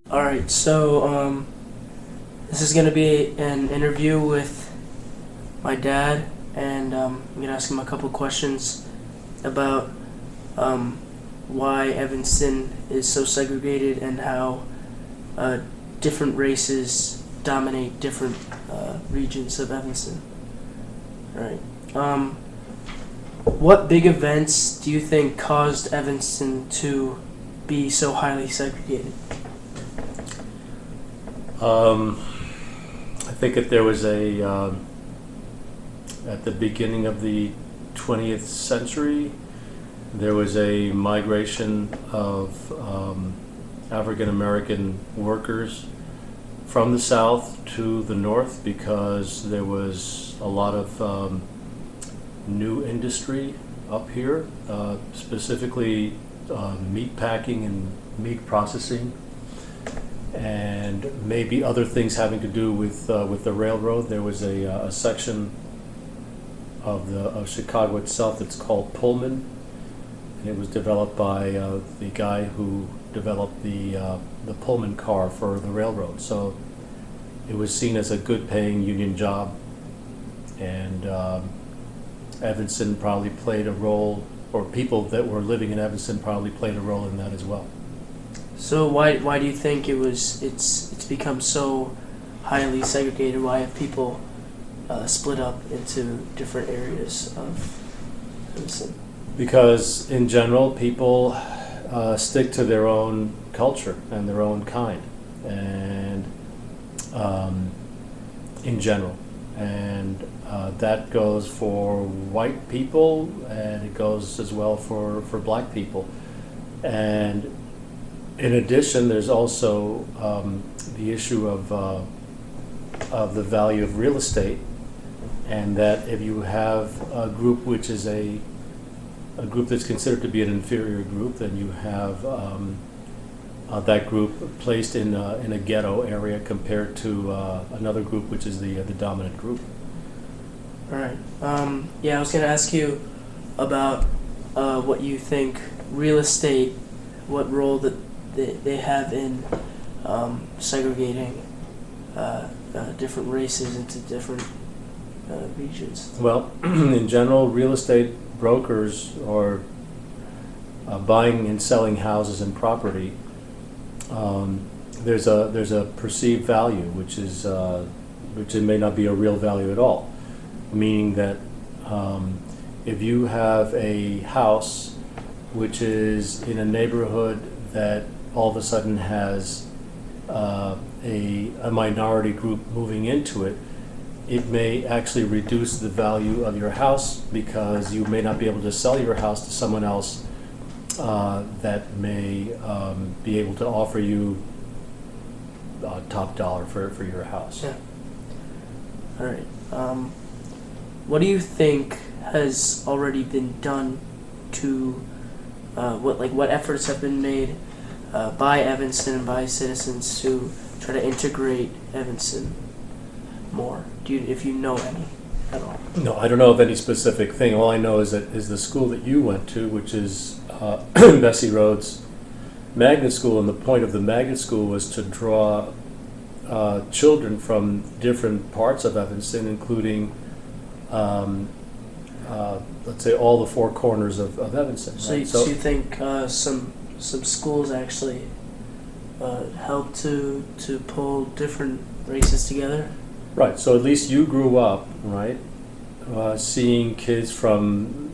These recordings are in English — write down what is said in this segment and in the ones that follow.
All right, so this is going to be an interview with my dad, and I'm going to ask him a couple questions about why Evanston is so segregated and how different races dominate different regions of Evanston. All right. What big events do you think caused Evanston to be so highly segregated? I think that there was at the beginning of the 20th century, there was a migration of African American workers from the south to the north because there was a lot of new industry up here, specifically meat packing and meat processing, and maybe other things having to do with the railroad. There was a section of Chicago itself that's called Pullman, and it was developed by the guy who developed the Pullman car for the railroad. So it was seen as a good-paying union job, and Evanston probably played a role, or people that were living in Evanston probably played a role in that as well. So why do you think it's become so highly segregated? Why have people split up into different areas of Evanston? Because in general, people stick to their own culture and their own kind, and in general, and that goes for white people, and it goes as well for black people. And in addition, there's also the issue of the value of real estate, and that if you have a group which is a group that's considered to be an inferior group, then you have that group placed in a ghetto area compared to another group which is the dominant group. All right. I was going to ask you about what you think real estate, what role that they have in segregating different races into different regions. Well, in general, real estate brokers are buying and selling houses and property. There's a perceived value, which it may not be a real value at all. Meaning that if you have a house which is in a neighborhood that all of a sudden has a minority group moving into it, it may actually reduce the value of your house because you may not be able to sell your house to someone else that may be able to offer you top dollar for your house. Yeah. All right. What do you think has already been done to what efforts have been made by Evanston and by citizens to try to integrate Evanston more? If you know any at all? No, I don't know of any specific thing. All I know is the school that you went to, which is Bessie Rhodes Magnet School, and the point of the Magnet School was to draw children from different parts of Evanston, including let's say all the four corners of Evanston. So, right? so you think some schools actually help to pull different races together? Right. So at least you grew up, right, seeing kids from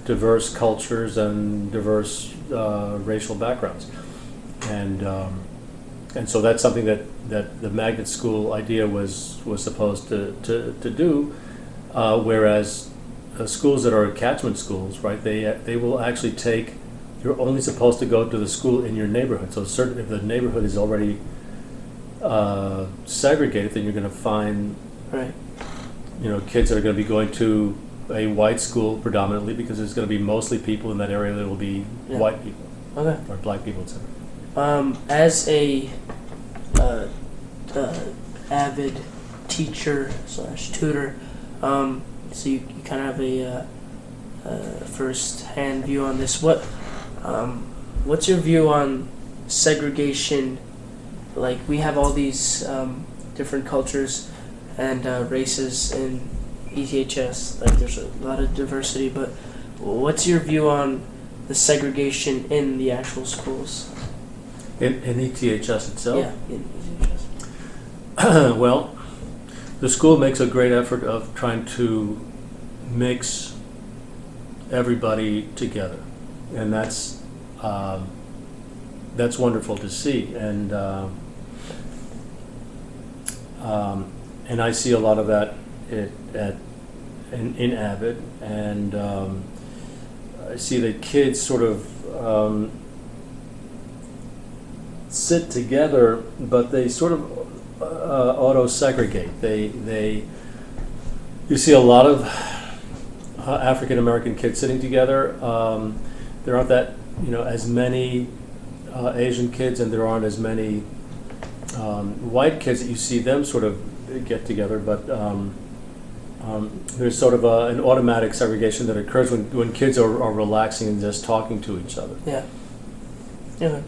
diverse cultures and diverse racial backgrounds, and so that's something that the magnet school idea was supposed to do, whereas schools that are catchment schools, right, they will actually take. You're only supposed to go to the school in your neighborhood. So if the neighborhood is already segregated, then you're going to find, right, kids that are going to be going to a white school predominantly because there's going to be mostly people in that area that will be white people, okay, or black people, etc. As a avid teacher / tutor, so you kind of have a first-hand view on this. What's your view on segregation like we have all these different cultures and races in ETHS. Like there's a lot of diversity, but what's your view on the segregation in the actual schools? In ETHS itself? Yeah, in ETHS. Well, the school makes a great effort of trying to mix everybody together, and that's wonderful to see. And I see a lot of that in Avid, and I see that kids sort of sit together, but they sort of auto-segregate. You see a lot of African American kids sitting together. There aren't that as many Asian kids, and there aren't as many white kids that you see them sort of get together. But there's sort of an automatic segregation that occurs when kids are relaxing and just talking to each other. Yeah. Yeah.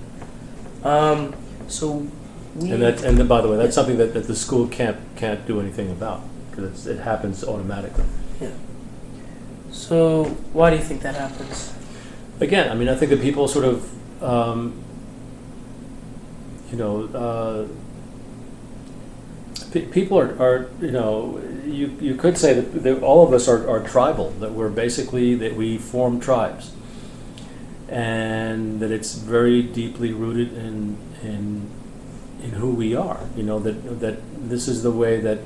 So we. And by the way, that's something that the school can't do anything about, because it happens automatically. Yeah. So why do you think that happens? Again, I mean, I think that people sort of, people are you could say that all of us are tribal, that we form tribes, and that it's very deeply rooted in who we are. That this is the way that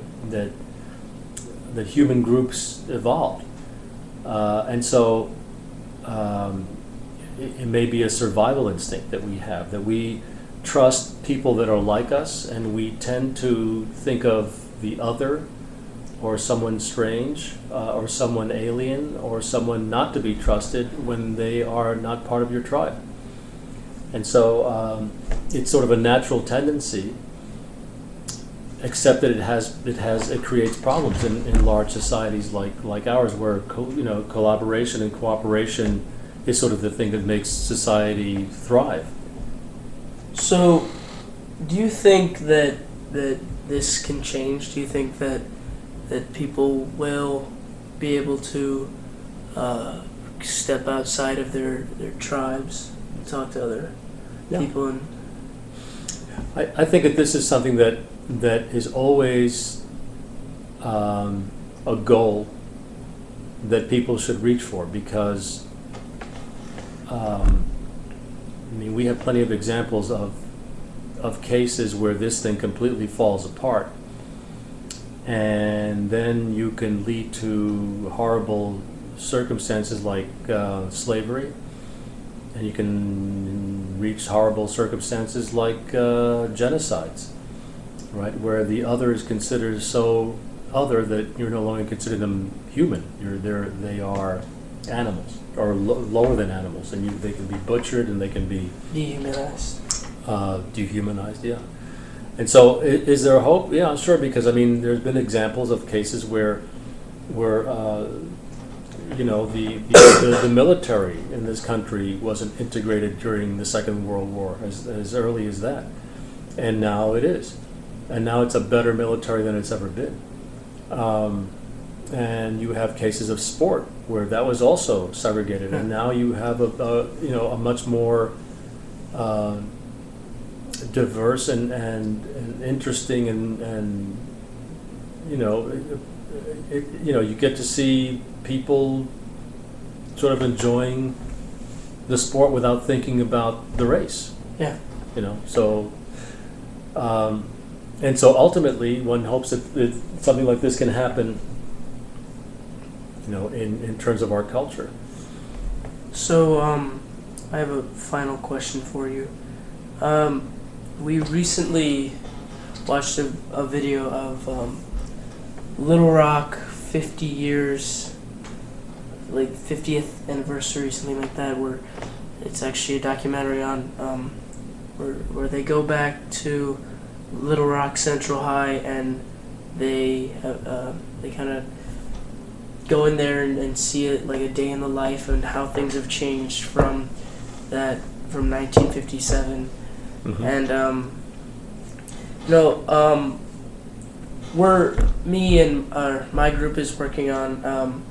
human groups evolved. And so it may be a survival instinct that we have, that we trust people that are like us, and we tend to think of the other, or someone strange, or someone alien, or someone not to be trusted when they are not part of your tribe. And so it's sort of a natural tendency, except that it creates problems in large societies like ours, where collaboration and cooperation is sort of the thing that makes society thrive. So, do you think that this can change? Do you think that people will be able to step outside of their tribes and talk to other people? And I think that this is something that is always a goal that people should reach for, because we have plenty of examples of cases where this thing completely falls apart, and then you can lead to horrible circumstances like slavery, and you can reach horrible circumstances like genocides, right, where the other is considered so other that you're no longer considering them human. They are animals, or lower than animals, and they can be butchered, and they can be dehumanized. Dehumanized, yeah. And so, is there hope? Yeah, sure. Because there's been examples of cases where the military in this country wasn't integrated during the Second World War as early as that, and now it is, and now it's a better military than it's ever been. And you have cases of sport where that was also segregated, and now you have a much more diverse and interesting and you get to see people sort of enjoying the sport without thinking about the race. Yeah. So and so ultimately one hopes that something like this can happen in terms of our culture. So I have a final question for you. We recently watched a video of Little Rock 50 years, like 50th anniversary, something like that, where it's actually a documentary on where they go back to Little Rock Central High, and they kind of go in there and see it like a day in the life, and how things have changed from 1957. Mm-hmm. And No, me and my group is working on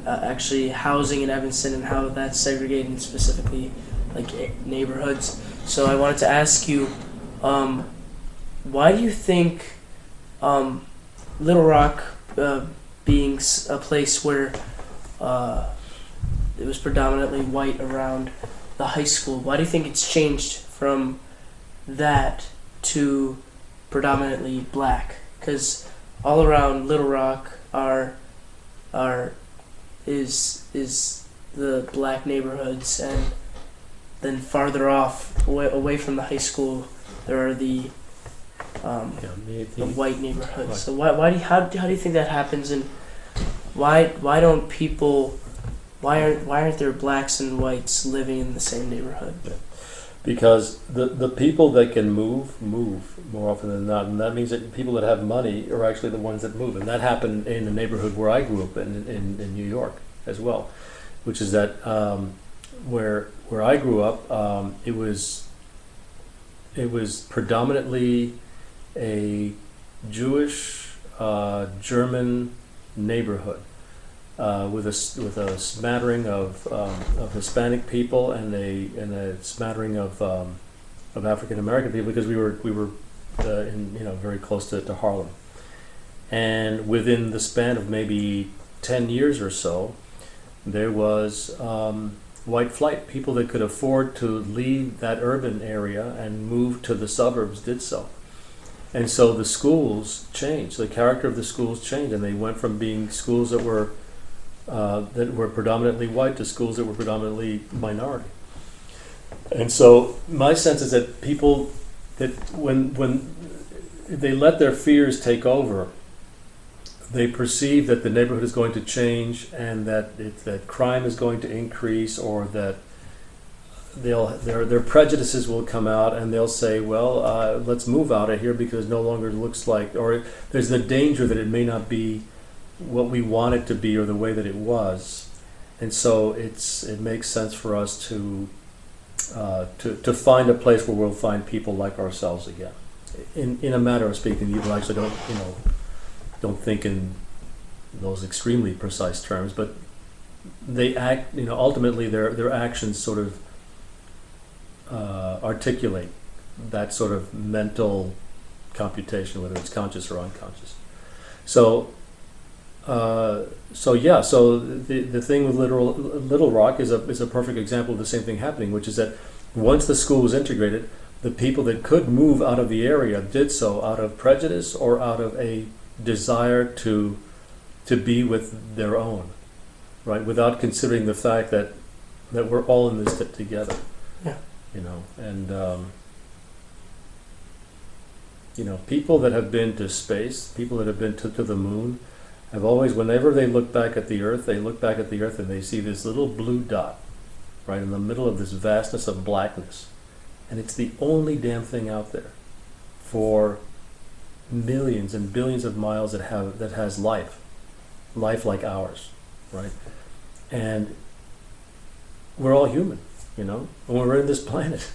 actually housing in Evanston and how that's segregated specifically like neighborhoods. So I wanted to ask you, why do you think Little Rock, being a place where it was predominantly white around the high school, why do you think it's changed from that to predominantly black? Because all around Little Rock is the black neighborhoods, and then farther off, away from the high school, there are the white neighborhoods. Right. So how do you think that happens, and why aren't there blacks and whites living in the same neighborhood? Yeah. Because the people that can move more often than not, and that means that people that have money are actually the ones that move, and that happened in the neighborhood where I grew up in New York as well, which is that where I grew up, it was predominantly a Jewish German neighborhood. With a smattering of Hispanic people and a smattering of African American people, because we were very close to Harlem, and within the span of maybe 10 years or so, there was white flight. People that could afford to leave that urban area and move to the suburbs did so. And so the schools changed. The character of the schools changed, and they went from being schools that were predominantly white to schools that were predominantly minority. And so my sense is that people, that when they let their fears take over, they perceive that the neighborhood is going to change, and that crime is going to increase, or that their prejudices will come out, and they'll say, well, let's move out of here because it no longer looks like, or there's the danger that it may not be what we want it to be or the way that it was. And so it makes sense for us to find a place where we'll find people like ourselves again. In a matter of speaking, people actually don't think in those extremely precise terms, but they act, ultimately their actions sort of articulate that sort of mental computation, whether it's conscious or unconscious. So the thing with Little Rock is a perfect example of the same thing happening, which is that once the school was integrated, the people that could move out of the area did so out of prejudice or out of a desire to be with their own, right? Without considering the fact that we're all in this together. Yeah. People that have been to space, people that have been to the moon, have always, whenever they look back at the Earth, and they see this little blue dot right in the middle of this vastness of blackness. And it's the only damn thing out there for millions and billions of miles that has life like ours, right? And we're all human, and we're in this planet,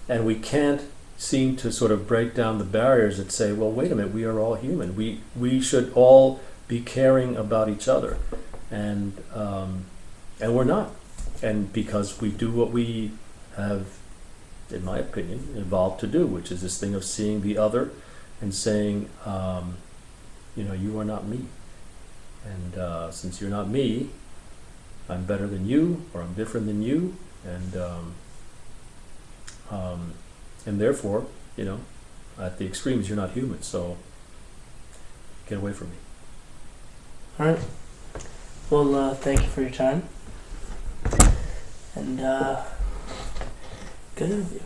and we can't seem to sort of break down the barriers that say, well, wait a minute, we are all human. We should all be caring about each other, and we're not. And because we do what we have, in my opinion, evolved to do, which is this thing of seeing the other and saying, you are not me. And since you're not me, I'm better than you, or I'm different than you, and therefore, at the extremes, you're not human. So get away from me. All right. Well, thank you for your time. And good interview.